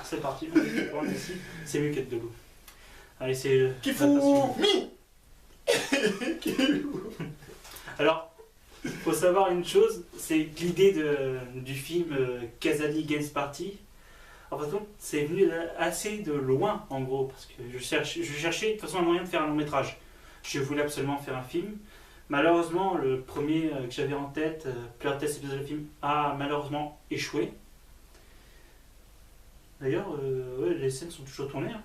c'est parti. On décide. C'est mieux qu'être debout. Allez, c'est. Kifumi. Alors, faut savoir une chose, c'est que l'idée du film Casali Games Party, en fait, c'est venu assez de loin, en gros, parce que je cherchais de toute façon un moyen de faire un long métrage. Je voulais absolument faire un film. Malheureusement, le premier que j'avais en tête, Player Test épisode de film, a malheureusement échoué. D'ailleurs, ouais, les scènes sont toujours tournées, hein.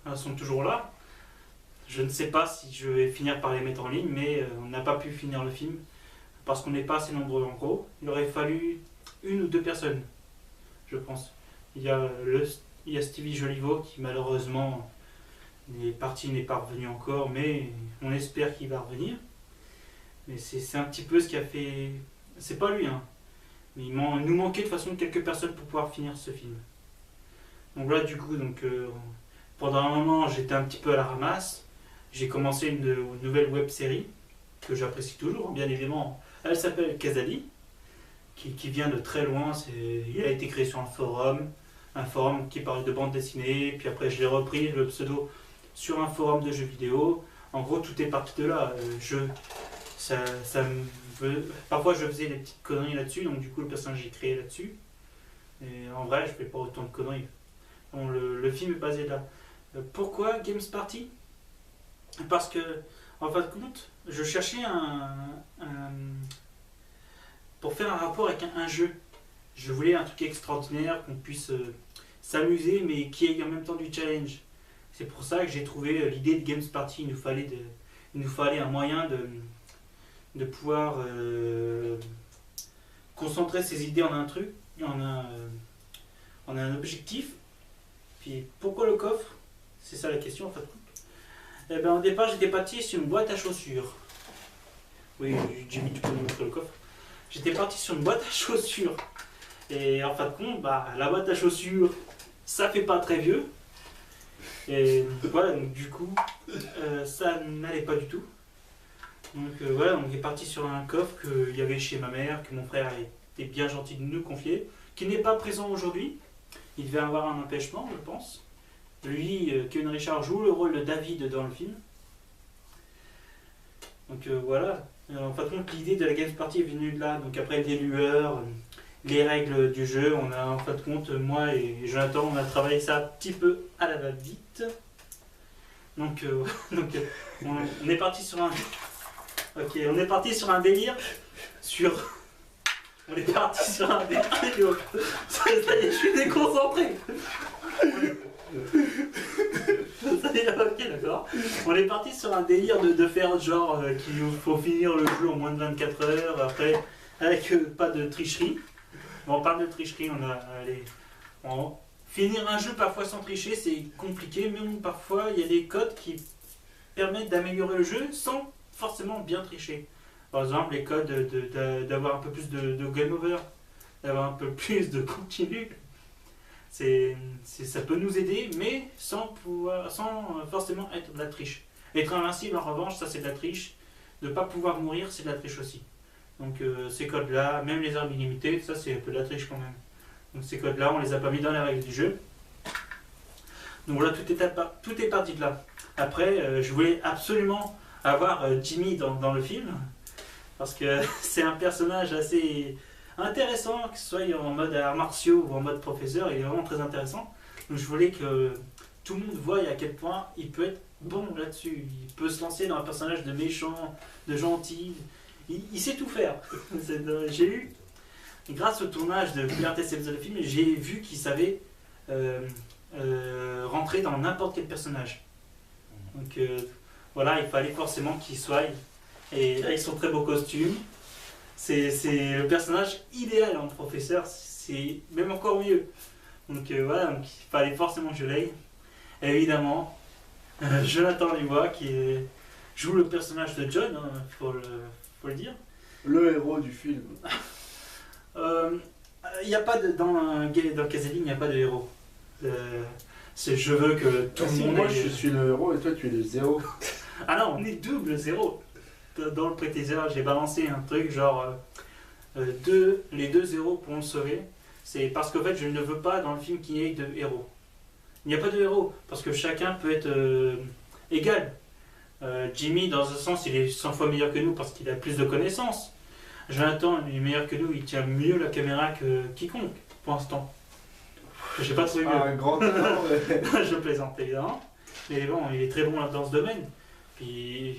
Elles sont toujours là. Je ne sais pas si je vais finir par les mettre en ligne, mais on n'a pas pu finir le film parce qu'on n'est pas assez nombreux en gros. Il aurait fallu une ou deux personnes, je pense. Il y a Stevie Joliveau qui malheureusement n'est pas revenu encore, mais on espère qu'il va revenir. Mais c'est un petit peu ce qui a fait. C'est pas lui, hein. Mais il nous manquait de toute façon quelques personnes pour pouvoir finir ce film. Donc là, du coup, pendant un moment, j'étais un petit peu à la ramasse. J'ai commencé une nouvelle web série que j'apprécie toujours, bien évidemment. Elle s'appelle Casali, qui vient de très loin. Il a été créé sur un forum qui parle de bande dessinée. Puis après, je l'ai repris, le pseudo, sur un forum de jeux vidéo. En gros, tout est parti de là. Parfois, je faisais des petites conneries là-dessus, donc du coup, le personnage est créé là-dessus. Et en vrai, je fais pas autant de conneries. Donc, le film est basé là. Pourquoi Games Party ? Parce que, en fin de compte, je cherchais pour faire un rapport avec un jeu. Je voulais un truc extraordinaire, qu'on puisse s'amuser, mais qui ait en même temps du challenge. C'est pour ça que j'ai trouvé l'idée de Games Party. Il nous fallait un moyen de pouvoir concentrer ses idées en un truc, en un objectif. Puis pourquoi le coffre ? C'est ça la question en fait. Eh ben, au départ, j'étais parti sur une boîte à chaussures. Oui, Jimmy, tu peux nous montrer le coffre. J'étais parti sur une boîte à chaussures. Et en fin de compte, la boîte à chaussures, ça fait pas très vieux. Et voilà, donc du coup, ça n'allait pas du tout. Donc voilà, on est parti sur un coffre qu'il y avait chez ma mère, que mon frère était bien gentil de nous confier, qui n'est pas présent aujourd'hui. Il devait avoir un empêchement, je pense. Lui, Kevin Richard, joue le rôle de David dans le film. Donc voilà. En fin de compte, l'idée de la Games Party est venue de là. Donc après les lueurs, les règles du jeu, on a en fin de compte, moi et Jonathan, on a travaillé ça un petit peu à la va-vite. Donc, on est parti sur un. Ok, on est parti sur un délire On est parti sur un délire. Ça y est, je suis déconcentré. Ça y est, ok, d'accord. On est parti sur un délire de faire genre qu'il faut finir le jeu en moins de 24 heures, après, avec pas de tricherie. On parle de tricherie, finir un jeu parfois sans tricher, c'est compliqué, mais parfois il y a des codes qui permettent d'améliorer le jeu sans forcément bien tricher. Par exemple, les codes d'avoir un peu plus de game over, d'avoir un peu plus de continu. Ça peut nous aider, mais sans forcément être de la triche. Être invincible, en revanche, ça c'est de la triche. Ne pas pouvoir mourir, c'est de la triche aussi. Donc ces codes-là, même les armes illimitées, ça c'est un peu de la triche quand même. Donc ces codes-là, on les a pas mis dans les règles du jeu. Donc voilà, tout est parti de là. Après, je voulais absolument avoir Jimmy dans le film, parce que c'est un personnage assez intéressant, que ce soit en mode arts martiaux ou en mode professeur, il est vraiment très intéressant. Donc je voulais que tout le monde voie à quel point il peut être bon là-dessus. Il peut se lancer dans un personnage de méchant, de gentil. Il sait tout faire. J'ai eu, grâce au tournage de Player Test épisode de film, j'ai vu qu'il savait rentrer dans n'importe quel personnage. Donc voilà, il fallait forcément qu'il soit. Et avec son très beau costume, c'est le personnage idéal en professeur, c'est même encore mieux. Donc voilà, donc, il fallait forcément que je l'aille. Évidemment, Jonathan Dubois qui joue le personnage de John, hein, faut le dire. Le héros du film. Il n'y a pas dans Casali, il n'y a pas de héros. Je veux que tout le monde. Moi je suis le héros et toi tu es le zéro. Ah non, on est double zéro. Dans le pré-teaser, j'ai balancé un truc genre les deux zéros pour le sauver. C'est parce qu'en fait, je ne veux pas dans le film qu'il y ait de héros. Il n'y a pas de héros, parce que chacun peut être égal. Jimmy, dans un sens, il est 100 fois meilleur que nous parce qu'il a plus de connaissances. Jonathan, il est meilleur que nous, il tient mieux la caméra que quiconque, pour l'instant. J'ai pas trouvé mieux. Un grand talent, mais... Je plaisante évidemment. Mais bon, il est très bon dans ce domaine. Puis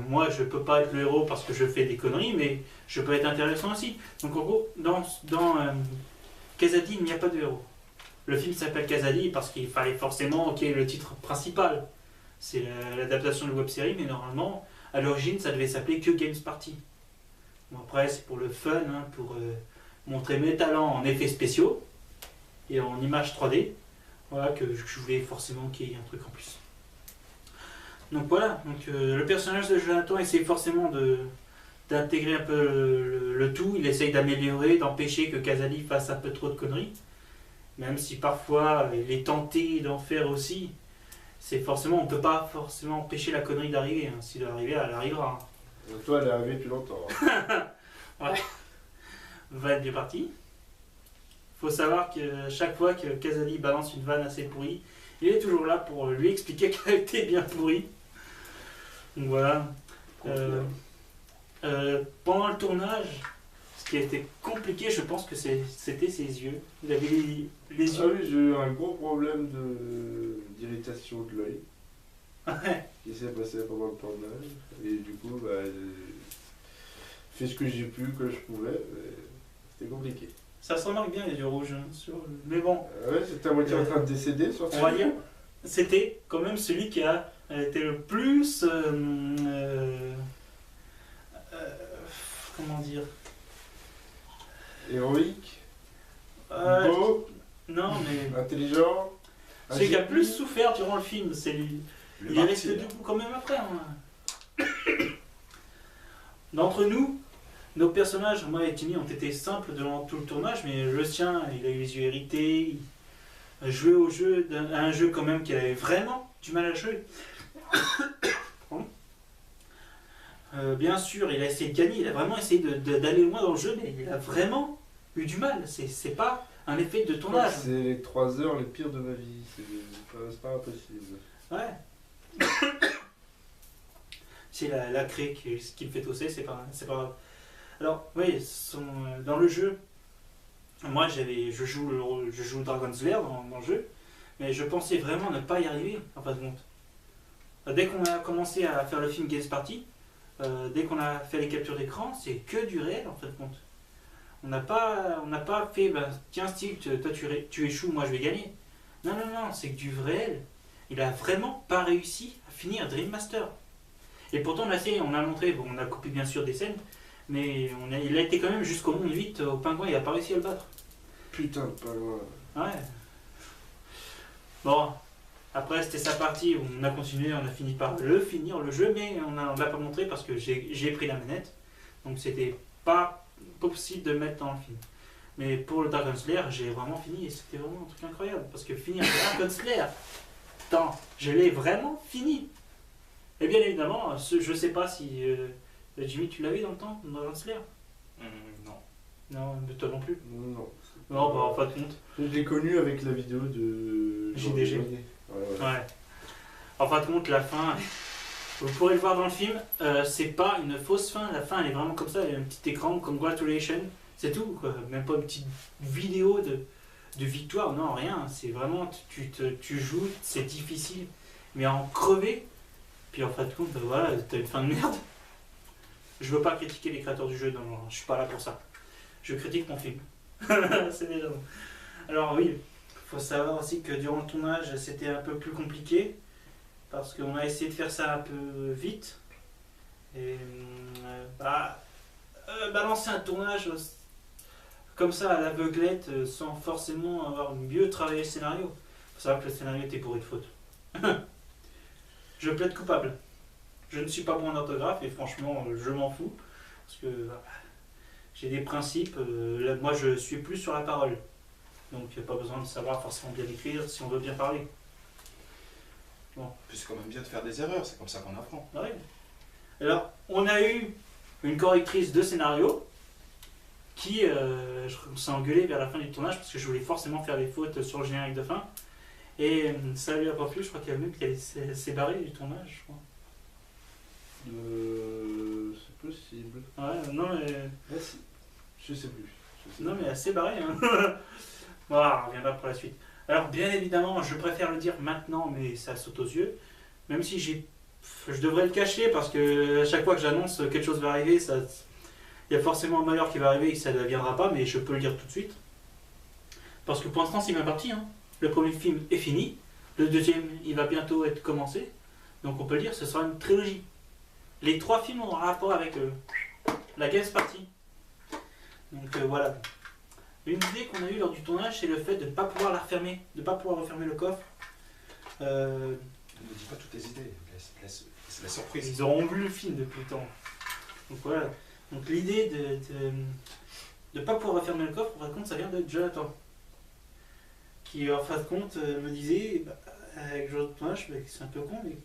moi, je peux pas être le héros parce que je fais des conneries, mais je peux être intéressant aussi. Donc en gros, dans Kazadi, il n'y a pas de héros. Le film s'appelle Kazadi parce qu'il fallait forcément qu'il y ait le titre principal. C'est l'adaptation de la web-série, mais normalement, à l'origine, ça devait s'appeler que Games Party. Bon, après, c'est pour le fun, hein, pour montrer mes talents en effets spéciaux et en images 3D. Voilà, que je voulais forcément qu'il y ait un truc en plus. Donc voilà, donc, le personnage de Jonathan essaie forcément d'intégrer un peu le tout. Il essaye d'améliorer, d'empêcher que Kazali fasse un peu trop de conneries. Même si parfois il est tenté d'en faire aussi. C'est forcément, on ne peut pas forcément empêcher la connerie d'arriver. Hein. Si elle arrive, elle arrivera. Hein. Donc toi, elle est arrivée depuis longtemps. Hein. Ouais. Va être bien parti. Faut savoir que chaque fois que Kazali balance une vanne assez pourrie, il est toujours là pour lui expliquer qu'elle était bien pourrie. Donc voilà. Pendant le tournage, ce qui a été compliqué, je pense que c'était ses yeux. Il avait les yeux. Ah oui, j'ai eu un gros problème d'irritation de l'œil. Ouais. Qui s'est passé pendant le tournage. Et du coup, bah, j'ai fait ce que j'ai pu, que je pouvais. C'était compliqué. Ça se remarque bien les yeux rouges. Hein, mais bon. Ouais, c'était à moitié en train de décéder sur On va dire, c'était quand même celui qui a été le plus. Comment dire, héroïque, euh, beau, non, mais intelligent. celui qui a plus souffert durant le film, c'est lui. Il est resté debout quand même après. Hein. D'entre nous, nos personnages, moi et Timmy, ont été simples durant tout le tournage, mais le sien, il a eu les yeux irrités. Il a joué au jeu, à un jeu quand même qu'il avait vraiment du mal à jouer. Bien sûr, il a essayé de gagner, il a vraiment essayé d'aller loin dans le jeu, mais il a vraiment eu du mal. C'est pas un effet de tournage. C'est les 3 heures les pires de ma vie. C'est pas impossible. Ouais. C'est la craie qui me fait tosser, c'est pas grave. Alors, oui, dans le jeu, moi je joue Dragon Slayer dans le jeu, mais je pensais vraiment ne pas y arriver en fin de compte. Dès qu'on a commencé à faire le film Games Party, dès qu'on a fait les captures d'écran, c'est que du réel en fin de compte. On n'a pas fait, tiens Steve, toi tu échoues, moi je vais gagner. Non, c'est que du réel. Il a vraiment pas réussi à finir Dream Master. Et pourtant on a montré, bon, on a coupé bien sûr des scènes, mais il a été quand même jusqu'au monde 8 au pingouin, il a pas réussi à le battre. Putain de pingouin. Ouais. Bon, après c'était sa partie, on a continué, on a fini par le finir le jeu, mais on ne l'a pas montré parce que j'ai pris la manette, donc c'était pas possible de le mettre dans le film. Mais pour le Dragon Slayer, j'ai vraiment fini et c'était vraiment un truc incroyable, parce que finir le Dragon Slayer, attends, je l'ai vraiment fini. Et bien évidemment, je sais pas si Jimmy, tu l'as vu dans le temps, dans Dragon Slayer? Non. Non, mais toi non plus. Non. Non, bah en fin de compte. Je l'ai connu avec la vidéo de JDG. Ouais. Ouais. En fin de compte, la fin, vous pourrez le voir dans le film, c'est pas une fausse fin. La fin, elle est vraiment comme ça. Il y a un petit écran, congratulations, c'est tout, quoi. Même pas une petite vidéo de victoire, non, rien. C'est vraiment, tu joues, c'est difficile, mais à en crever. Puis en fin de compte, voilà, t'as une fin de merde. Je veux pas critiquer les créateurs du jeu, non, je suis pas là pour ça. Je critique mon film. C'est déjà bon. Alors oui, faut savoir aussi que durant le tournage, c'était un peu plus compliqué parce qu'on a essayé de faire ça un peu vite et balancer un tournage comme ça à l'aveuglette sans forcément avoir mieux travaillé le scénario. Faut savoir que le scénario était bourré de fautes. Je plaide coupable. Je ne suis pas bon en orthographe et franchement, je m'en fous parce que j'ai des principes. Là, moi, je suis plus sur la parole. Donc, il n'y a pas besoin de savoir forcément bien écrire si on veut bien parler. Bon. Puis c'est quand même bien de faire des erreurs, c'est comme ça qu'on apprend. Ah oui. Alors, on a eu une correctrice de scénario qui s'est engueulée vers la fin du tournage parce que je voulais forcément faire les fautes sur le générique de fin. Et ça lui a pas plu, je crois qu'il y a même qu'elle s'est barrée du tournage, je crois. C'est possible. Ouais, non mais. Ah, si. Je sais plus. Non mais elle s'est barrée. Hein. Voilà, on reviendra pour la suite. Alors bien évidemment, je préfère le dire maintenant, mais ça saute aux yeux. Même si je devrais le cacher parce que à chaque fois que j'annonce quelque chose va arriver, il y a forcément un malheur qui va arriver et que ça ne viendra pas, mais je peux le dire tout de suite. Parce que pour l'instant c'est bien parti. Hein. Le premier film est fini, le deuxième il va bientôt être commencé. Donc on peut le dire, ce sera une trilogie. Les 3 films ont un rapport avec la Games Party. Donc voilà. Une idée qu'on a eue lors du tournage, c'est le fait de ne pas pouvoir la refermer, de ne pas pouvoir refermer le coffre. Ne dis pas toutes tes idées, laisse la surprise. Ils auront vu le film depuis le temps. Donc voilà. Donc l'idée de ne pas pouvoir refermer le coffre, en fin de compte, ça vient de Jonathan. Qui en fin de compte me disait, avec le tournage, c'est un peu con, mais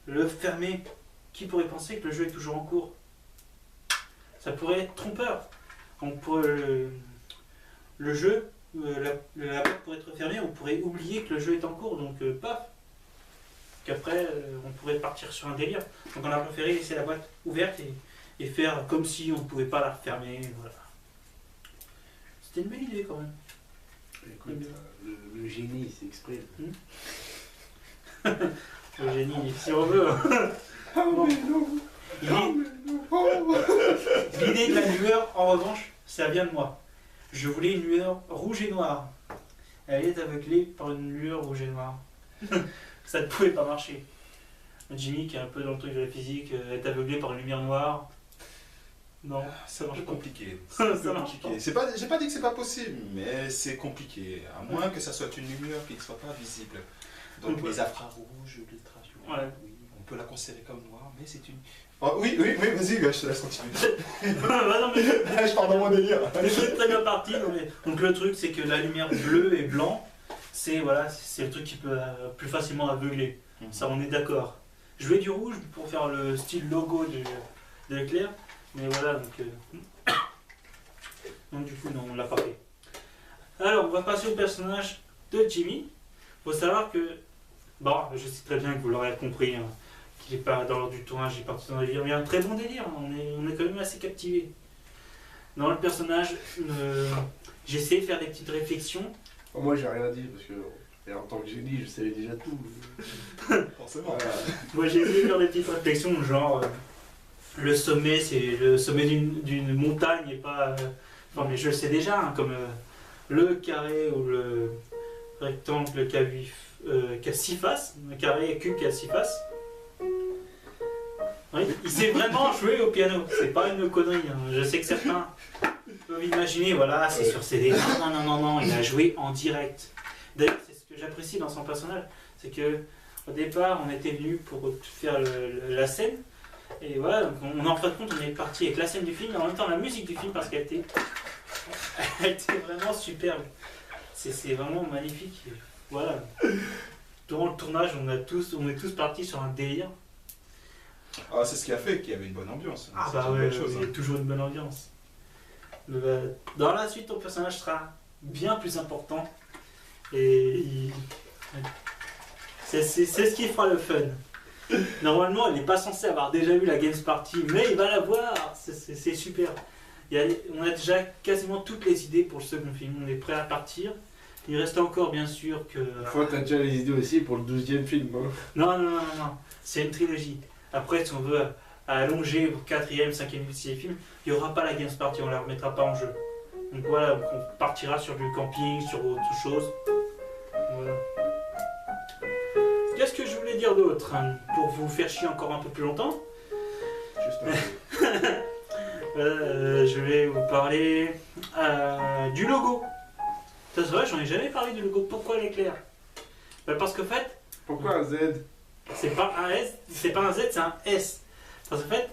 le fermer, qui pourrait penser que le jeu est toujours en cours? Ça pourrait être trompeur. On pourrait, le jeu, la boîte pourrait être fermée, on pourrait oublier que le jeu est en cours, donc paf. Qu'après, on pourrait partir sur un délire. Donc on a préféré laisser la boîte ouverte et faire comme si on ne pouvait pas la refermer. Voilà. C'était une belle idée quand même. Écoute, le génie s'exprime. Le génie, si on veut. Oh mais non. L'idée de la lueur, en revanche, ça vient de moi. Je voulais une lueur rouge et noire. Elle est aveuglée par une lueur rouge et noire. Ça ne pouvait pas marcher. Jimmy, qui est un peu dans le truc de la physique, est aveuglé par une lumière noire. Non, Ça marche compliqué. Ça C'est marche compliqué. J'ai pas dit que c'est pas possible, mais c'est compliqué. À moins que ça soit une lumière qui ne soit pas visible. Donc Ouais. les infrarouges, l'ultraviolet, Ouais. oui, on peut la considérer comme noire, mais c'est une. Oh, oui, vas-y, je te laisse continuer. Bah non, mais Je pars dans mon délire. c'est très bien parti. Donc le truc, c'est que la lumière bleue et blanc, c'est voilà, c'est le truc qui peut plus facilement aveugler. Ça, on est d'accord. Je voulais du rouge pour faire le style logo de l'éclair, mais voilà, donc du coup, non, on l'a pas fait. Alors, on va passer au personnage de Jimmy. Faut savoir que, bon, je sais très bien que vous l'aurez compris, hein, qu'il n'est pas dans l'ordre du tournage, il est parti dans le délire, mais il y a un très bon délire, hein, on est quand même assez captivé. Dans le personnage, j'ai essayé de faire des petites réflexions. Moi j'ai rien dit parce que en tant que génie je savais déjà tout. Forcément. Voilà. Moi j'ai essayé de faire des petites réflexions, genre le sommet c'est le sommet d'une montagne et pas. Enfin, mais je le sais déjà, hein, comme le carré ou le rectangle qui a 6 faces, un carré et cube qui a 6 faces. Oui, il sait vraiment jouer au piano, c'est pas une connerie, hein. Je sais que certains peuvent imaginer, voilà, c'est sur CD. Non, il a joué en direct. D'ailleurs, c'est ce que j'apprécie dans son personnage, c'est que au départ, on était venu pour faire la scène, et voilà, donc en fin de compte, on est parti avec la scène du film, et en même temps la musique du film, parce qu'elle était, elle était vraiment superbe. C'est vraiment magnifique. Et voilà. Durant le tournage, on est tous partis sur un délire. Ah, c'est ce qui a fait qu'il y avait une bonne ambiance. Ah C'est bah une ouais, bonne chose, il y a toujours une bonne ambiance. Dans la suite, ton personnage sera bien plus important. Et c'est ce qui fera le fun. Normalement, il n'est pas censé avoir déjà vu la Games Party, mais il va la voir. C'est super. On a déjà quasiment toutes les idées pour le second film. On est prêt à partir. Il reste encore, bien sûr, que... Une fois t'as déjà les idées aussi pour le 12e film. Hein. Non. C'est une trilogie. Après, si on veut allonger au 4e, 5e, 6e film, il n'y aura pas la Games Party, on ne la remettra pas en jeu. Donc voilà, on partira sur du camping, sur autre chose. Voilà. Qu'est-ce que je voulais dire d'autre, hein, pour vous faire chier encore un peu plus longtemps? Juste un peu. Je vais vous parler du logo. Ça, c'est vrai, j'en ai jamais parlé du logo. Pourquoi l'éclair? Parce qu'en fait, Pourquoi un Z? c'est pas un S, c'est pas un Z, c'est un S. Parce qu'en fait,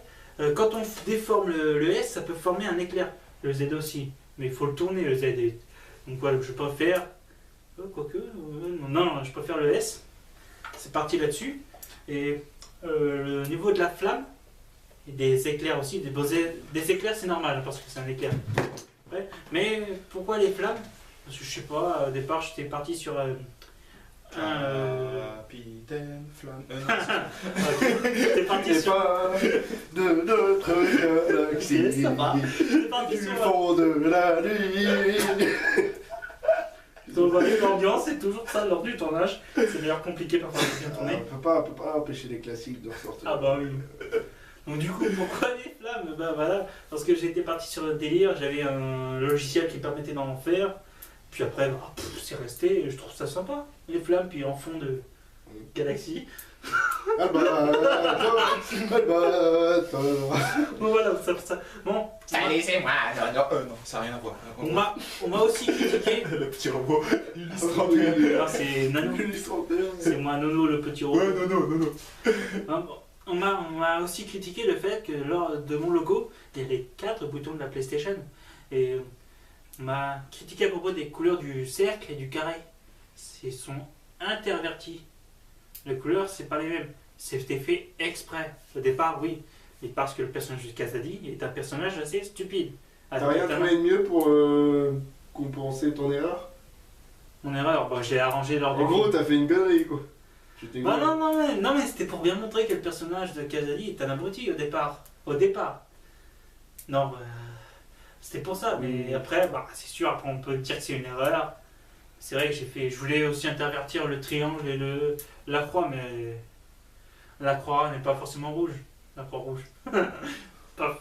quand on déforme le S, ça peut former un éclair. Le Z aussi. Mais il faut le tourner, le Z. Donc voilà, je préfère. Quoique. Non, je préfère le S. C'est parti là-dessus. Et le niveau de la flamme, et des éclairs aussi. Des éclairs, c'est normal, parce que c'est un éclair. Ouais. Mais pourquoi les flammes? Parce que je sais pas, au départ, j'étais parti sur Capitaine Flamme. T'es parti sur... pas de notre galaxie, Ça va. T'es parti du sur... fond de la nuit. Donc, l'ambiance, c'est toujours ça lors du tournage. C'est d'ailleurs compliqué parfois de bien tourner. On peut pas empêcher les classiques de ressortir. Ah bah oui. Donc du coup, pourquoi les flammes? Bah voilà, parce que j'étais parti sur le délire, j'avais un logiciel qui permettait d'en faire. Puis après, bah, c'est resté, et je trouve ça sympa. Les flammes, puis en fond de galaxie. Albator. Bon voilà, ça. Bon, Laissez-moi. Non, ça n'a rien à voir. on m'a aussi critiqué. Le petit robot. Alors c'est Nano. C'est moi Nono le petit robot. Ouais, non. Hein, on m'a aussi critiqué le fait que lors de mon logo, il y a les 4 boutons de la PlayStation. Et on m'a critiqué à propos des couleurs du cercle et du carré. Ils sont intervertis. Les couleurs, c'est pas les mêmes. C'était fait exprès. Au départ, oui. Et parce que le personnage de Kazadi est un personnage assez stupide. T'as rien trouvé de mieux pour compenser ton erreur? Mon erreur, bah, j'ai arrangé leur En gros, t'as fait une connerie quoi. Tu t'es bah, non, mais c'était pour bien montrer que le personnage de Kazadi est un abruti au départ. Non, bah, c'était pour ça. Mais après, bah, c'est sûr, après on peut dire que c'est une erreur. C'est vrai que je voulais aussi intervertir le triangle et la croix, mais la croix n'est pas forcément rouge. La croix rouge.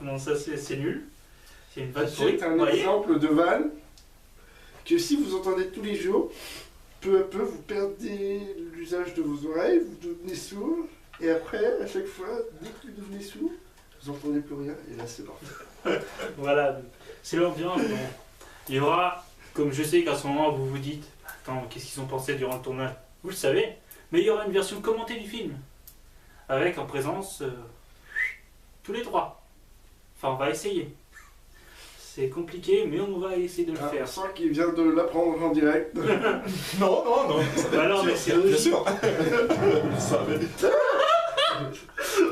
Non, ça c'est nul. C'est une vanne pourrie. C'est un Vous voyez exemple de vanne que si vous entendez tous les jours, peu à peu vous perdez l'usage de vos oreilles, vous devenez sourd, et après, à chaque fois, dès que vous devenez sourd, vous n'entendez plus rien, et là c'est parti. Voilà, c'est l'ambiance. Bon. Il y aura, comme je sais qu'à ce moment vous vous dites, attends, qu'est-ce qu'ils ont pensé durant le tournage? Vous le savez, mais il y aura une version commentée du film, avec en présence tous les 3. Enfin, on va essayer. C'est compliqué, mais on va essayer de le On faire. sent qu'il vient de l'apprendre en direct. Non. Bah non, mais c'est Bien logique. sûr. Je savais.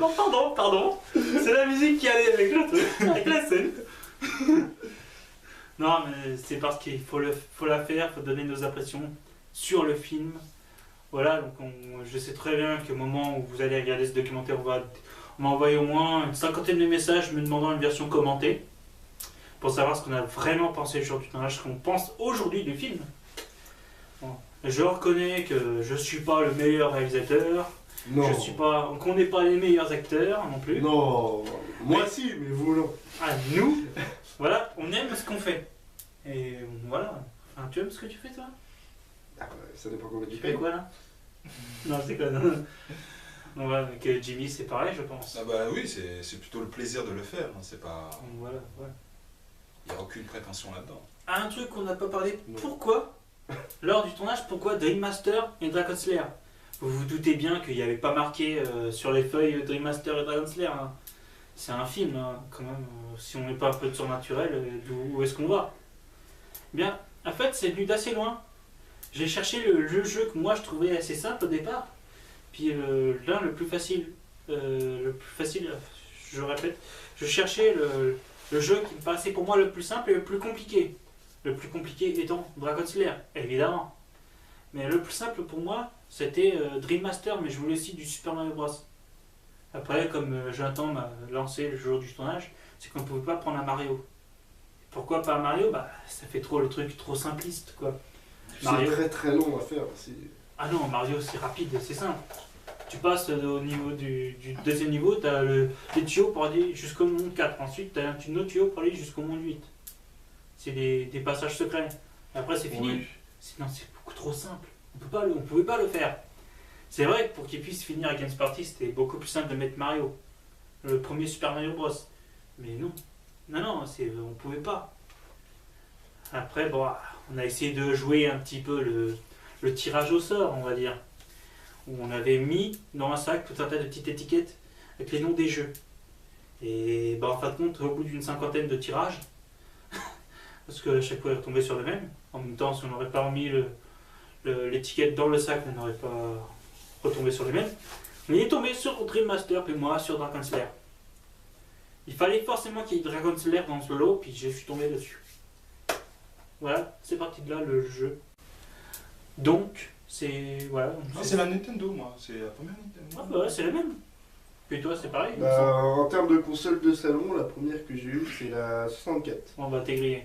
Non, pardon. C'est la musique qui allait avec le truc, avec la scène. Non, mais c'est parce qu'il faut la faire, il faut donner nos impressions sur le film. Voilà, donc je sais très bien qu'au moment où vous allez regarder ce documentaire, on m'a envoyé au moins une 50aine de messages me demandant une version commentée pour savoir ce qu'on a vraiment pensé le jour du tournage, ce qu'on pense aujourd'hui du film. Bon. Je reconnais que je suis pas le meilleur réalisateur, Non. qu'on n'est pas les meilleurs acteurs non plus. Non. Moi si, mais vous non. Ah, nous, voilà, on aime ce qu'on fait. Et voilà. Enfin, tu aimes ce que tu fais toi? Ah, ça dépend comment tu Tu fais quoi là? Non, c'est quoi? Non, voilà, avec Jimmy, c'est pareil, je pense. Ah bah oui, c'est plutôt le plaisir de le faire. Hein. C'est pas. Donc, voilà. Il n'y a aucune prétention là-dedans. Un truc qu'on n'a pas parlé, Non. pourquoi, lors du tournage, pourquoi Dream Master et Dragon Slayer? Vous vous doutez bien qu'il n'y avait pas marqué sur les feuilles Dream Master et Dragon Slayer. Hein. C'est un film, hein, quand même. Si on n'est pas un peu de surnaturel, où est-ce qu'on va? Bien, en fait, c'est venu d'assez loin. J'ai cherché le jeu que moi je trouvais assez simple au départ. Puis l'un le plus facile. Je répète, je cherchais le jeu qui me paraissait pour moi le plus simple et le plus compliqué. Le plus compliqué étant Dragon Slayer, évidemment. Mais le plus simple pour moi, c'était Dream Master, mais je voulais aussi du Super Mario Bros. Après, comme Jonathan m'a lancé le jour du tournage, c'est qu'on ne pouvait pas prendre un Mario. Pourquoi pas un Mario? Bah, ça fait trop le truc trop simpliste, quoi. C'est Mario. très très long à faire aussi. Ah non, Mario, c'est rapide, c'est simple. Tu passes au niveau du deuxième niveau, tu as les tuyaux pour aller jusqu'au monde 4. Ensuite, tu as un autre tuyau pour aller jusqu'au monde 8. C'est des passages secrets. Après, c'est fini. Oui. Sinon, c'est beaucoup trop simple. On pouvait pas le faire. C'est vrai que pour qu'il puisse finir à Games Party, c'était beaucoup plus simple de mettre Mario. Le premier Super Mario Bros. Mais non. Non, on pouvait pas. Après, bon, on a essayé de jouer un petit peu le tirage au sort, on va dire. Où on avait mis dans un sac tout un tas de petites étiquettes avec les noms des jeux. Et bah, en fin de compte, au bout d'une 50aine de tirages, parce que à chaque fois, il retombait sur le même. En même temps, si on n'aurait pas remis l'étiquette dans le sac, on n'aurait pas retombé sur les mêmes. On est tombé sur Dream Master, puis moi sur Dragon Slayer. Il fallait forcément qu'il y ait Dragon Slayer dans ce lot, puis je suis tombé dessus. Voilà, c'est parti de là le jeu. Donc, c'est. Voilà. Ah, c'est la Nintendo, moi. C'est la première Nintendo. Ah, bah ouais, c'est la même. Et toi, c'est pareil. En termes de console de salon, la première que j'ai eue, c'est la 64. On va t'aigrir.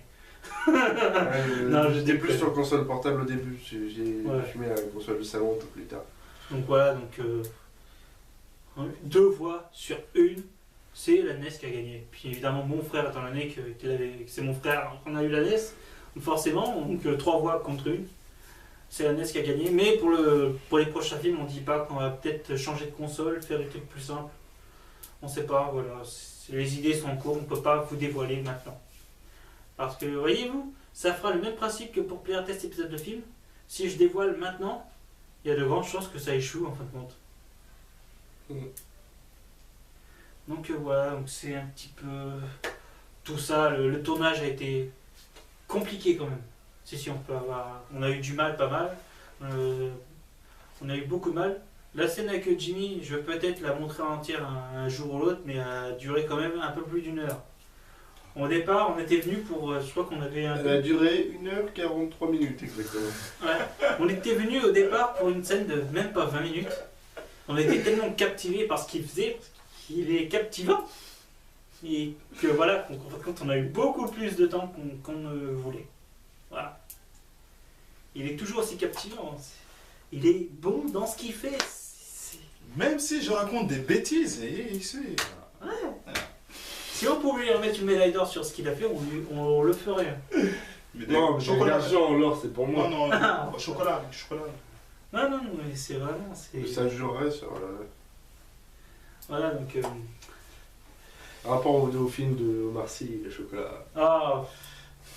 Non, je j'étais plus déconne. sur console portable au début. J'ai Ouais. fumé la console de salon un peu plus tard. Donc voilà, deux voix sur une, c'est la NES qui a gagné. Puis évidemment, mon frère, étant donné que c'est mon frère, on a eu la NES, donc forcément, trois voix contre une, c'est la NES qui a gagné. Mais pour les prochains films, on dit pas qu'on va peut-être changer de console, faire des trucs plus simples. On sait pas, voilà. Les idées sont en cours, on peut pas vous dévoiler maintenant. Parce que, voyez-vous, ça fera le même principe que pour Player Test épisode de film. Si je dévoile maintenant, il y a de grandes chances que ça échoue en fin de compte. Donc voilà, donc c'est un petit peu tout ça. Le tournage a été compliqué quand même. Si on peut avoir, on a eu du mal, pas mal. On a eu beaucoup de mal. La scène avec Jimmy, je vais peut-être la montrer en entière un jour ou l'autre, mais elle a duré quand même un peu plus d'1 heure. Au départ, on était venu pour, je crois qu'on avait un. Elle a duré 1h43 exactement. Ouais. On était venu au départ pour une scène de même pas 20 minutes. On était tellement captivés par ce qu'il faisait, qu'il est captivant. Et que voilà, qu'en fin de compte, on a eu beaucoup plus de temps qu'on ne voulait. Voilà. Il est toujours aussi captivant. Il est bon dans ce qu'il fait. Même si je raconte des bêtises, il sait. Si on pouvait lui remettre une médaille d'or sur ce qu'il a fait, on le ferait. Mais Non, mais chocolat. l'argent, l'or, c'est pour moi. Non, non, chocolat. Non, mais c'est vraiment. Ça jouerait sur Voilà, donc. rapport au film de Omar Sy, le chocolat.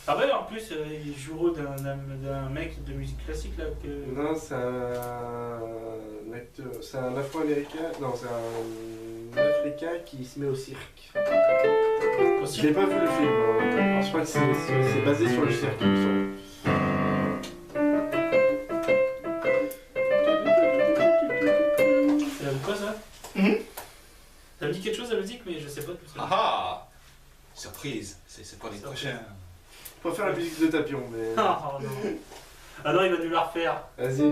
Ah ouais, en plus, il joue le rôle d'un mec de musique classique là. Non, c'est un acteur, c'est un afro-américain, non, c'est un africain qui se met au cirque. Aussi. Je l'ai pas vu le film, hein. Je crois que c'est basé sur le cirque, il me semble. Ça veut quoi ça Ça me dit quelque chose la musique, mais je sais pas tout ça. Ah surprise, c'est pas les Surprise. prochains. Je préfère la musique de Tapion, mais. Ah non. Ah non, il va nous la refaire. Vas-y.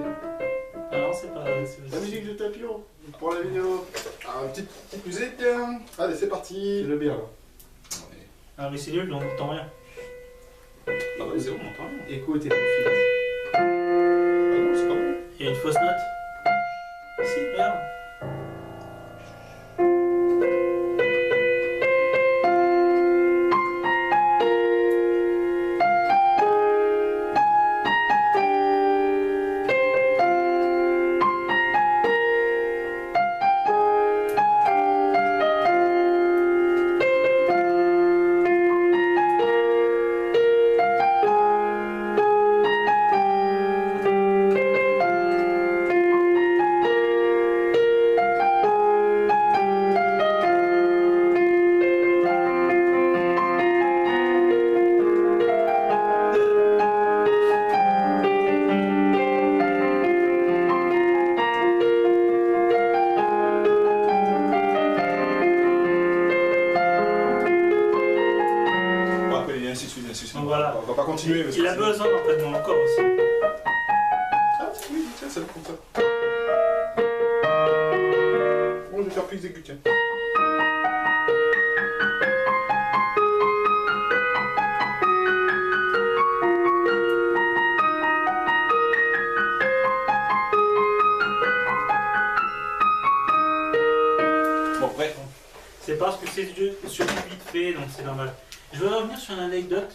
Ah non, c'est pas. La musique de Tapion, pour la vidéo. Ah, petite musique. Allez, c'est parti. C'est le bien. Ah, mais c'est nul, on n'entend rien. Ah bah, c'est bon, on entend. Écoute et profite. Ah non, c'est pas bon. Il y a une fausse note. Si, regarde. Voilà. On va pas continuer. Parce Il que a c'est- besoin d'entraînement encore aussi. Ah, oui, tiens, c'est comme ça. Bon, je vais faire plus exécuter. Bon, bref. C'est parce que c'est sur du vite fait, donc c'est normal. Je veux revenir sur une anecdote.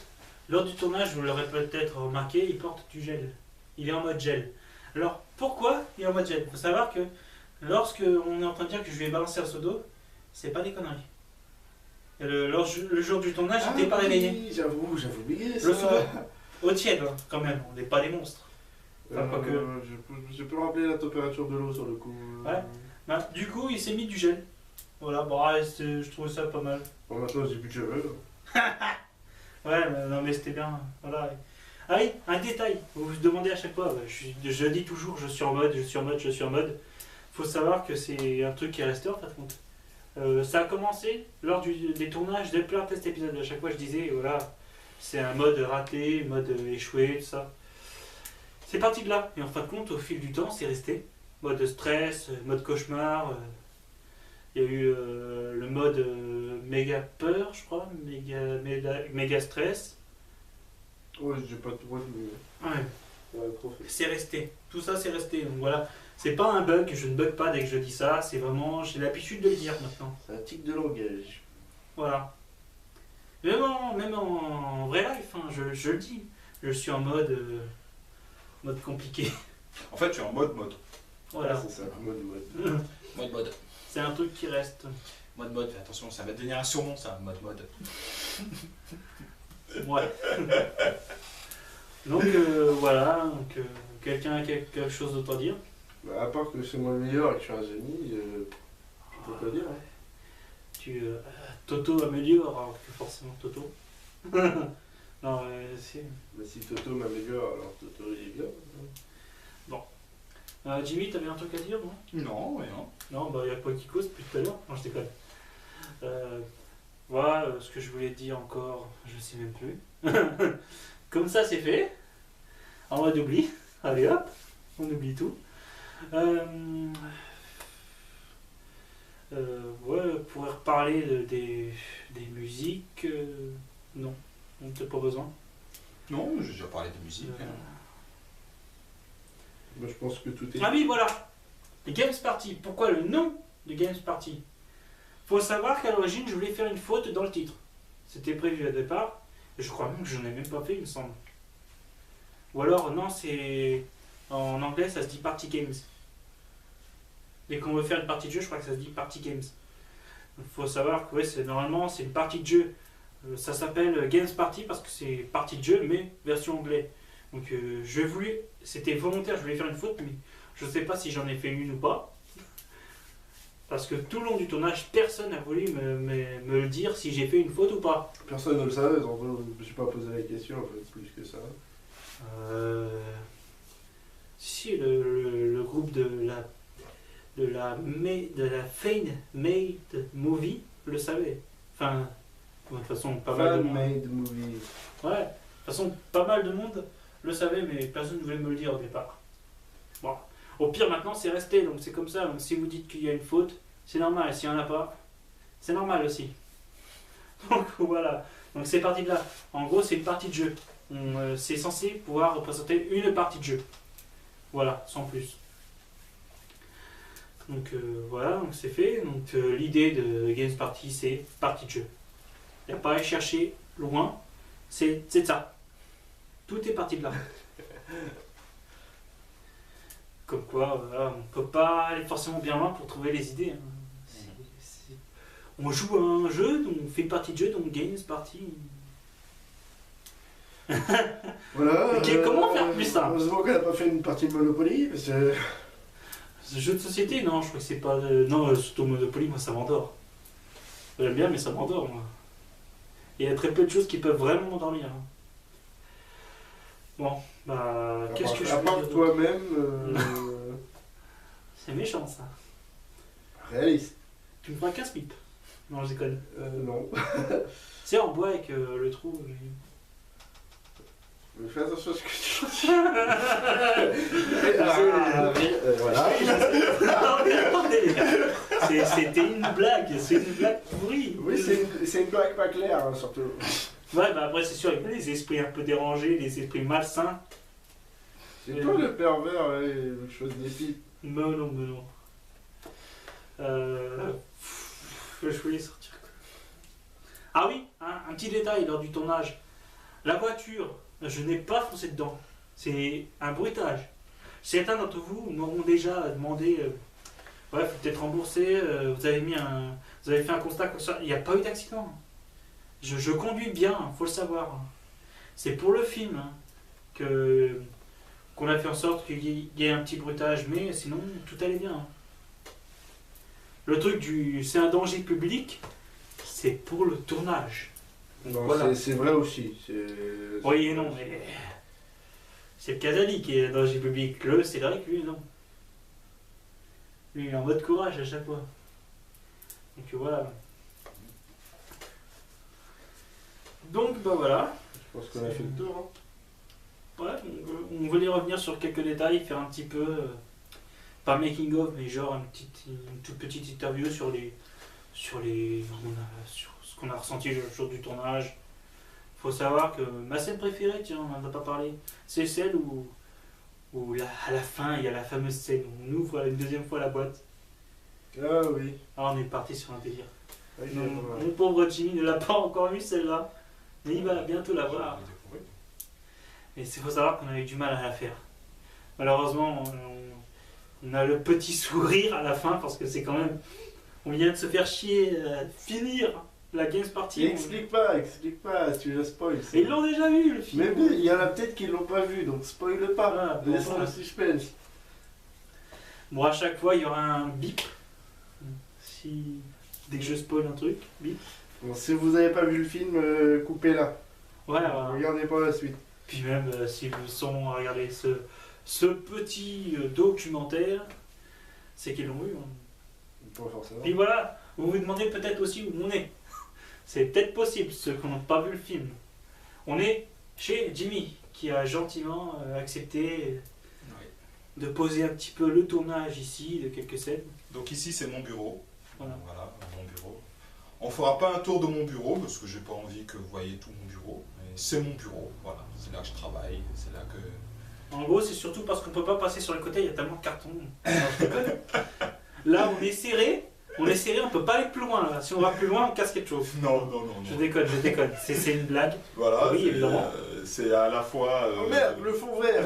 Lors du tournage, vous l'aurez peut-être remarqué, il porte du gel. Il est en mode gel. Alors, pourquoi il est en mode gel? Il faut savoir que lorsque on est en train de dire que je vais balancer un seau d'eau, c'est pas des conneries. Et le jour du tournage, j'étais pas réveillé. Oui, j'avais oublié ça. Le seau d'eau, au tiède, hein, quand même. On n'est pas des monstres. Enfin, pas que. Je peux rappeler la température de l'eau sur le coup. Ouais. Bah, du coup, il s'est mis du gel. Voilà, bon, je trouvais ça pas mal. Bon, maintenant j'ai plus de cheveux. Ouais, non mais c'était bien. Voilà. Ah oui, un détail. Vous vous demandez à chaque fois. Je dis toujours, je suis en mode, je suis en mode, je suis en mode. Faut savoir que c'est un truc qui est resté en fin de compte. Ça a commencé lors des tournages de Player Test épisode. À chaque fois, je disais, voilà, c'est un mode raté, mode échoué, tout ça. c'est parti de là. Et en fin de compte, au fil du temps, c'est resté. Mode stress, mode cauchemar. Il y a eu le mode méga peur, je crois, méga stress. Ouais, j'ai pas trop de. Ouais. Ouais, trop fait. C'est resté. Tout ça, c'est resté. Donc voilà. C'est pas un bug, je ne bug pas dès que je dis ça. C'est vraiment, j'ai l'habitude de le dire maintenant. C'est un tic de langage. Voilà. Même en vrai life, hein, je le dis. Je suis en mode compliqué. En fait, tu es en mode. Voilà. Ah, c'est ça, mode. Mode. C'est un truc qui reste. Mode, fais attention, ça va devenir un surnom, ça, mode. Ouais. Donc voilà. Donc, quelqu'un a quelque chose d'autre à dire? Bah, à part que c'est moi le meilleur et que je suis un génie, je peux pas dire. Hein. Toto améliore, alors que forcément Toto. Non, c'est. Mais si Toto m'améliore, alors Toto il est bien. Jimmy, t'avais un truc à dire, non? Non, ouais, non. Non, bah, il n'y a pas qui cause depuis tout à l'heure. Non, je déconne. Voilà, ce que je voulais dire encore, je sais même plus. Comme ça, c'est fait. En mode oubli. Allez hop, on oublie tout. Ouais, pour reparler des musiques, non, on n'a pas besoin. Non, j'ai déjà parlé de musique. Euh, Moi je pense que tout est. Ah oui, voilà. Les Games Party. Pourquoi le nom de Games Party? Faut savoir qu'à l'origine, je voulais faire une faute dans le titre. C'était prévu au départ. Et je crois même que je n'en ai même pas fait, il me semble. Ou alors, non, c'est... En anglais, ça se dit Party Games. Dès qu'on veut faire une partie de jeu, je crois que ça se dit Party Games. Il faut savoir que ouais, normalement, c'est une partie de jeu. Ça s'appelle Games Party parce que c'est partie de jeu, mais version anglais. Donc c'était volontaire, je voulais faire une faute, mais je ne sais pas si j'en ai fait une ou pas. Parce que tout le long du tournage, personne n'a voulu me le dire si j'ai fait une faute ou pas. Personne ne le savait, donc je me suis pas posé la question en fait, plus que ça. Si, le groupe de la Fan Made Movie le savait. Enfin, de toute façon, pas mal de monde. Fan-made movie. Ouais, de toute façon, pas mal de monde le savait, mais personne ne voulait me le dire au départ. Bon, au pire, maintenant, c'est resté, donc c'est comme ça. Donc, si vous dites qu'il y a une faute, c'est normal. S'il n'y en a pas, c'est normal aussi. Donc, voilà. Donc, c'est parti de là. En gros, c'est une partie de jeu. C'est censé pouvoir représenter une partie de jeu. Voilà, sans plus. Donc, voilà, donc c'est fait. Donc, l'idée de Games Party, c'est partie de jeu. Il n'y a pas à aller chercher loin. C'est ça. Tout est parti de là. Comme quoi, voilà, on ne peut pas aller forcément bien loin pour trouver les idées. Hein. On joue à un jeu, donc on fait une partie de jeu, donc Games Party. Voilà. Ok, comment faire plus simple? Heureusement qu'elle n'a pas fait une partie de Monopoly, parce que. Ce jeu de société, non, je crois que c'est pas. Non, surtout Monopoly, moi ça m'endort. J'aime bien, mais ça m'endort, moi. Il y a très peu de choses qui peuvent vraiment m'endormir. Hein. Bon, bah, qu'est-ce que je À peux part dire d'autre? toi-même. C'est méchant ça. Réaliste. Tu me feras un casse-pipe. Non, je déconne. Non. C'est en bois avec le trou. Mais fais attention à ce que tu dis. Voilà. Attendez, les gars. C'était une blague, c'est une blague pourrie. Oui, c'est une blague pas claire, hein, surtout. Ouais, bah après, c'est sûr, avec les esprits un peu dérangés, les esprits malsains. C'est toi le pervers, les choses des pipes. Mais non, mais non. Je voulais sortir. Ah oui, hein, un petit détail lors du tournage. La voiture, je n'ai pas foncé dedans. C'est un bruitage. Certains d'entre vous m'auront déjà demandé ouais, faut peut-être rembourser, vous avez fait un constat comme ça. Il n'y a pas eu d'accident. Je conduis bien, faut le savoir. C'est pour le film hein, qu'on a fait en sorte qu'il y ait un petit bruitage, mais sinon tout allait bien. Le truc c'est un danger public, c'est pour le tournage. Non, voilà. C'est vrai aussi. Oui et non, mais c'est le Casali qui est un danger public. Le Cédric, lui, non. Lui, il est en mode courage à chaque fois. Donc voilà. Donc bah voilà. Je pense qu'on a fait le tour. Hein. Ouais, on voulait revenir sur quelques détails, faire un petit peu, pas making of, mais genre une toute petite interview sur sur ce qu'on a ressenti le jour du tournage. Faut savoir que ma scène préférée, tiens, on n'en a pas parlé, c'est celle où à la fin, il y a la fameuse scène où on ouvre une deuxième fois la boîte. Ah oui. Ah, on est parti sur un délire. Ouais, Non, mon pauvre Jimmy ne l'a pas encore vu celle-là, mais il va bientôt la voir. Et il faut savoir qu'on a eu du mal à la faire. Malheureusement, on a le petit sourire à la fin parce que c'est quand même. On vient de se faire chier à finir la Games Party. Explique pas, tu le spoil. Et ils l'ont déjà vu le film. Mais il y en a peut-être qui l'ont pas vu, donc spoil pas. Ah, bon, Laisse voilà. le suspense. Bon, à chaque fois, il y aura un bip. Dès que je spoil un truc, bip. Bon, si vous n'avez pas vu le film, coupez là. Voilà. Regardez pas la suite. Puis même si vous sont à regarder ce petit documentaire, c'est qu'ils l'ont vu. Hein. Pas forcément. Puis voilà, vous vous demandez peut-être aussi où on est. C'est peut-être possible, ceux qui n'ont pas vu le film. On est chez Jimmy, qui a gentiment accepté de poser un petit peu le tournage ici, de quelques scènes. Donc ici c'est mon bureau. Voilà. Voilà, mon bureau. On fera pas un tour de mon bureau parce que j'ai pas envie que vous voyez tout mon bureau. Mais c'est mon bureau, voilà. C'est là que je travaille, c'est là que. En gros, c'est surtout parce qu'on peut pas passer sur les côtés, il y a tellement de cartons. Là, on est serré, on peut pas aller plus loin. Là. Si on va plus loin, on casse quelque chose. Non. Je déconne. C'est une blague. Voilà, Oui, évidemment. c'est à la fois. Oh merde, le fond vert.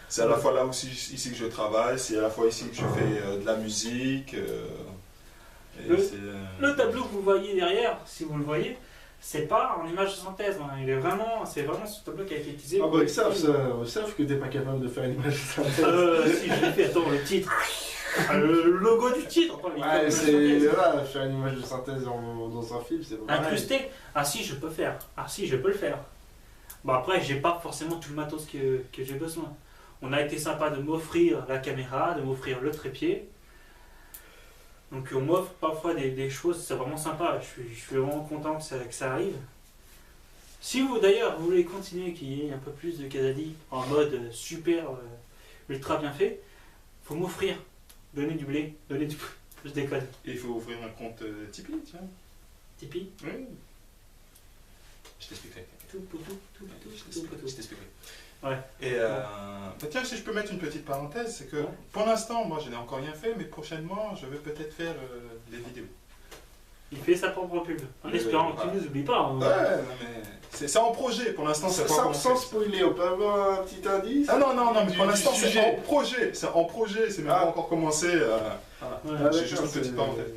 C'est à la fois là aussi ici que je travaille, c'est à la fois ici que je fais de la musique. Le tableau que vous voyez derrière, si vous le voyez, c'est pas en image de synthèse. Hein. C'est vraiment ce tableau qui a été utilisé. Ah bah ils savent ça, ils savent que t'es pas capable de faire une image de synthèse. Si je l'ai fait, attends, le titre. Le logo du titre. Attends, Ouais, c'est voilà, faire une image de synthèse dans un film, c'est pas pareil. Incrusté. Ah si, je peux faire. Ah si, je peux le faire. Bon après, j'ai pas forcément tout le matos que j'ai besoin. On a été sympa de m'offrir la caméra, de m'offrir le trépied. Donc on m'offre parfois des choses, c'est vraiment sympa. Je suis vraiment content que ça arrive. Si vous d'ailleurs vous voulez continuer qu'il y ait un peu plus de Casadi en mode super ultra bien fait, faut m'offrir. Donner du blé, je déconne. Et il faut ouvrir un compte Tipeee, tiens. Tipeee. Oui. Je t'expliquerai. Je t'expliquerai. Ouais. Et bah tiens, si je peux mettre une petite parenthèse, c'est que pour l'instant, moi je n'ai encore rien fait, mais prochainement, je vais peut-être faire des vidéos. Il fait sa propre pub, en espérant que tu ne nous oublies pas. Hein. Ouais, non, mais c'est en projet, pour l'instant c'est pas Sans spoiler, on peut avoir un petit indice. Ah non, mais pour l'instant c'est sujet. en projet, c'est même pas encore commencé. Ouais. J'ai juste une petite parenthèse.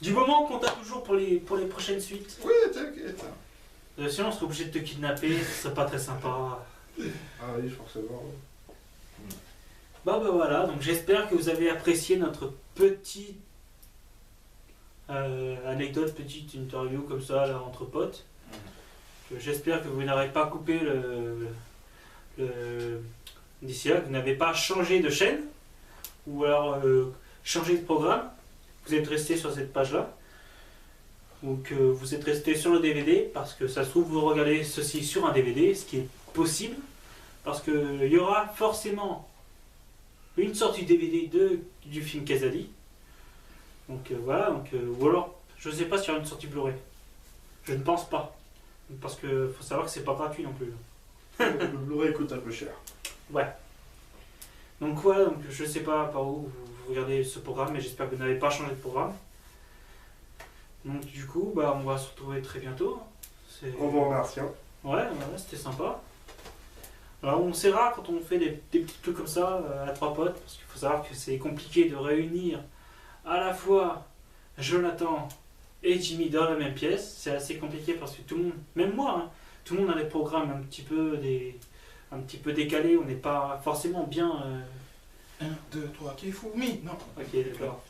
Du moment qu'on t'a toujours pour les prochaines suites, Oui, t'inquiète. sinon on serait obligé de te kidnapper, ce serait pas très sympa. Ah oui, forcément. Bah voilà, donc j'espère que vous avez apprécié notre petite anecdote, petite interview comme ça là, entre potes. J'espère que vous n'aurez pas coupé d'ici là, que vous n'avez pas changé de chaîne ou alors changé de programme. Vous êtes resté sur cette page là. Ou que vous êtes resté sur le DVD parce que ça se trouve vous regardez ceci sur un DVD, ce qui est possible parce qu'il y aura forcément une sortie DVD du film Casadi. Donc voilà, ou alors je ne sais pas s'il y aura une sortie Blu-ray. Je ne pense pas. Parce qu'il faut savoir que c'est pas gratuit non plus. Le Blu-ray coûte un peu cher. Ouais. Donc voilà, donc, je ne sais pas par où vous regardez ce programme, mais j'espère que vous n'avez pas changé de programme. Donc du coup, bah, on va se retrouver très bientôt. On vous remercie. Ouais, c'était sympa. Alors on s'aira quand on fait des petits trucs comme ça à trois potes, parce qu'il faut savoir que c'est compliqué de réunir à la fois Jonathan et Jimmy dans la même pièce. C'est assez compliqué parce que tout le monde, même moi, hein, tout le monde a des programmes un petit peu décalés, on n'est pas forcément bien... 1, 2, 3, qui est fou? Mi? Non. Ok, d'accord.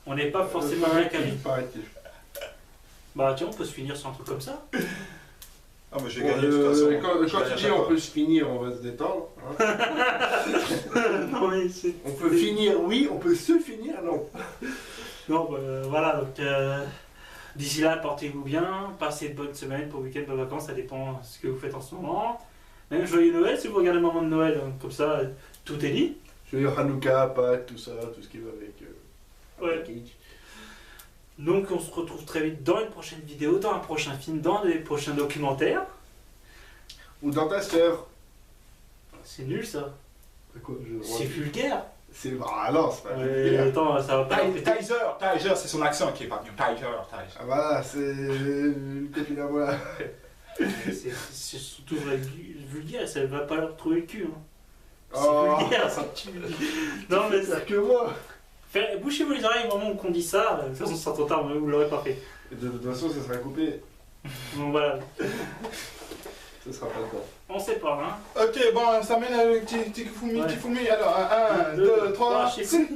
On n'est pas forcément bien calés. Bah tiens, on peut se finir sur un truc comme ça. Ah mais j'ai gagné de toute façon. Quand tu dis on peut se finir, on va se détendre. Hein. Non mais on peut finir, oui, on peut se finir, non. Non, voilà, donc d'ici là, portez-vous bien, passez de bonnes semaines pour le week-end, bonnes vacances, ça dépend de ce que vous faites en ce moment. Même joyeux Noël si vous regardez le moment de Noël, hein. Comme ça, tout est dit. Joyeux Hanouka, Pâques, tout ça, tout ce qui va avec. Ouais. package. Donc on se retrouve très vite dans une prochaine vidéo, dans un prochain film, dans des prochains documentaires. Ou dans ta sœur. C'est nul ça. C'est quoi C'est vulgaire. C'est. Ah non, c'est pas Ouais, vulgaire. attends, ça va pas. Tiger, c'est son accent qui est pas bien. Tiger. Ah voilà, c'est. Le capillaire, voilà. C'est surtout vulgaire, ça va pas leur trouver le cul. Hein. C'est Oh. vulgaire, ça tue. Non mais C'est que moi. bouchez-vous les oreilles au moment où on dit ça, de toute façon ce sera trop tard, mais vous l'aurez pas fait. Et de toute façon, ça sera coupé. Donc voilà, Ça sera pas dedans. on sait pas, hein. Ok, bon, ça mène avec Tikifumi. Ouais. Tikifumi. Alors, 1, 2, 3. trois,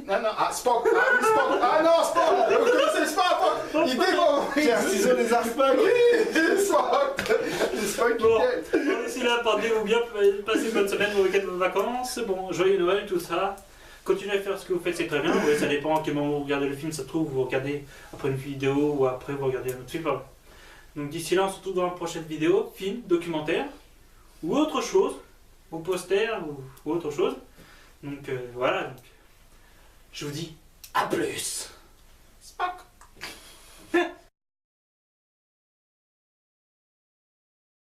Non, non, ah, Spock. Ah, oui, Spock. Ah non, Spock. Vous connaissez Spock. Il dévore. Tiens, ciseaux les arspag. Oui, Spock. C'est Spock qui Bon, quête. bon, d'ici là, portez-vous bien, passez une bonne semaine, bon week-end, bonnes vacances, bon, joyeux Noël, tout ça. Continuez à faire ce que vous faites, c'est très bien. Ouais, ça dépend à quel moment vous regardez le film, ça se trouve, vous regardez après une vidéo ou après vous regardez un autre film. Voilà. Donc d'ici là, on se retrouve dans la prochaine vidéo, film, documentaire ou autre chose, ou poster ou autre chose. Donc voilà, donc, je vous dis à plus. Spock.